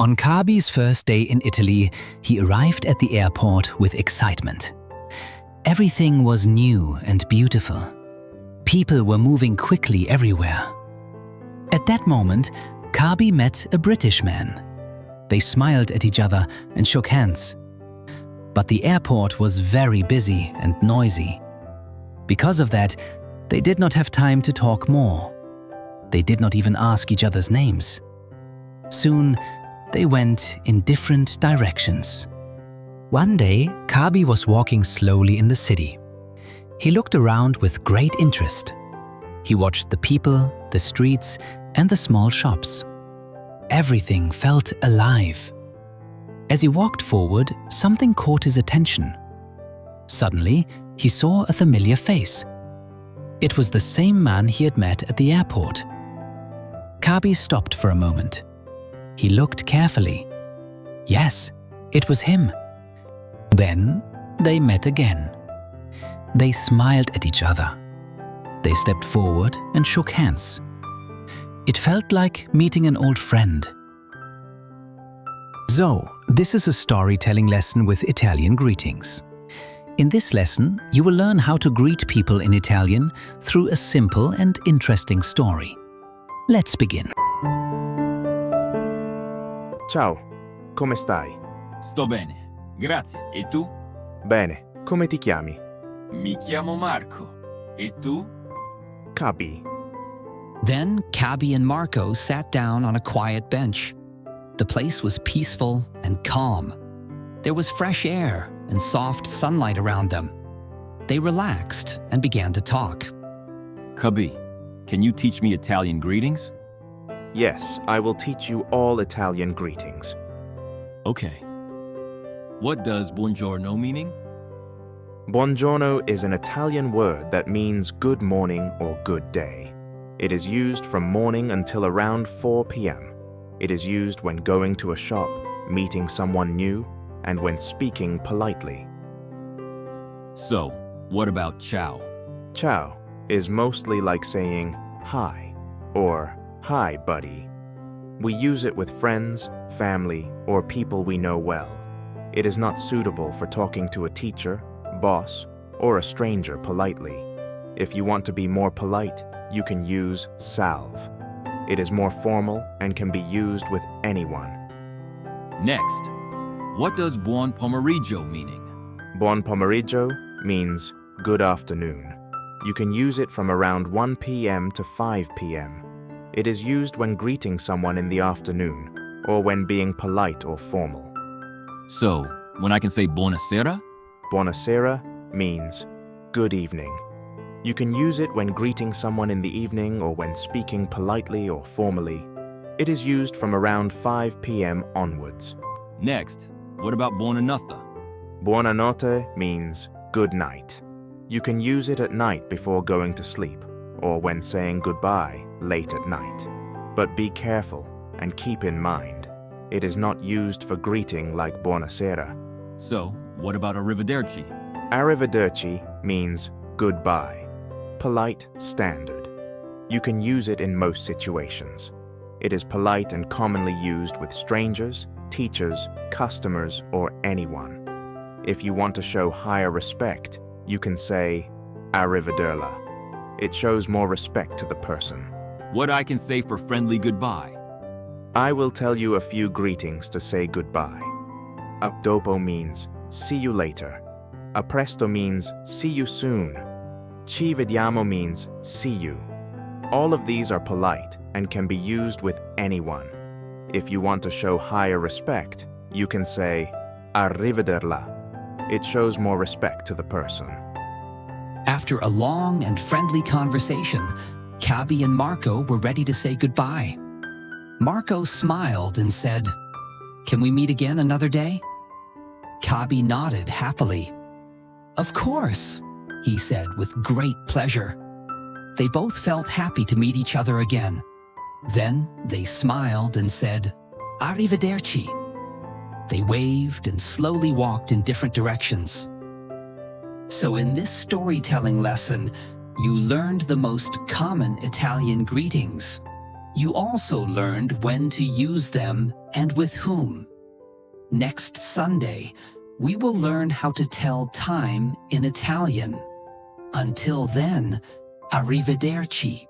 On Kabi's first day in Italy, he arrived at the airport with excitement. Everything was new and beautiful. People were moving quickly everywhere. At that moment, Kabi met a British man. They smiled at each other and shook hands. But the airport was very busy and noisy. Because of that, they did not have time to talk more. They did not even ask each other's names. Soon, they went in different directions. One day, Kabi was walking slowly in the city. He looked around with great interest. He watched the people, the streets, and the small shops. Everything felt alive. As he walked forward, something caught his attention. Suddenly, he saw a familiar face. It was the same man he had met at the airport. Kabi stopped for a moment. He looked carefully. Yes, it was him. Then they met again. They smiled at each other. They stepped forward and shook hands. It felt like meeting an old friend. So, this is a storytelling lesson with Italian greetings. In this lesson, you will learn how to greet people in Italian through a simple and interesting story. Let's begin. Ciao, come stai? Sto bene, grazie. E tu? Bene, come ti chiami? Mi chiamo Marco. E tu? Kabi. Then Kabi and Marco sat down on a quiet bench. The place was peaceful and calm. There was fresh air and soft sunlight around them. They relaxed and began to talk. Kabi, can you teach me Italian greetings? Yes, I will teach you all Italian greetings. Okay. What does buongiorno meaning? Buongiorno is an Italian word that means good morning or good day. It is used from morning until around 4 p.m. It is used when going to a shop, meeting someone new, and when speaking politely. So, what about ciao? Ciao is mostly like saying hi or hi, buddy. We use it with friends, family, or people we know well. It is not suitable for talking to a teacher, boss, or a stranger politely. If you want to be more polite, you can use salve. It is more formal and can be used with anyone. Next, what does buon pomeriggio meaning? Buon pomeriggio means good afternoon. You can use it from around 1 p.m. to 5 p.m. It is used when greeting someone in the afternoon or when being polite or formal. So, when I can say Buonasera? Buonasera means good evening. You can use it when greeting someone in the evening or when speaking politely or formally. It is used from around 5 p.m. onwards. Next, what about Buonanotte? Buonanotte means good night. You can use it at night before going to sleep or when saying goodbye late at night. But be careful and keep in mind, it is not used for greeting like Buonasera. So, what about Arrivederci? Arrivederci means goodbye. Polite standard. You can use it in most situations. It is polite and commonly used with strangers, teachers, customers, or anyone. If you want to show higher respect, you can say Arrivederla. It shows more respect to the person. What I can say for friendly goodbye? I will tell you a few greetings to say goodbye. A dopo means see you later. A presto means see you soon. Ci vediamo means see you. All of these are polite and can be used with anyone. If you want to show higher respect, you can say Arrivederla. It shows more respect to the person. After a long and friendly conversation, Kabi and Marco were ready to say goodbye. Marco smiled and said, "Can we meet again another day?" Kabi nodded happily. "Of course," he said with great pleasure. They both felt happy to meet each other again. Then they smiled and said, "Arrivederci." They waved and slowly walked in different directions. So in this storytelling lesson, you learned the most common Italian greetings. You also learned when to use them and with whom. Next Sunday, we will learn how to tell time in Italian. Until then, arrivederci.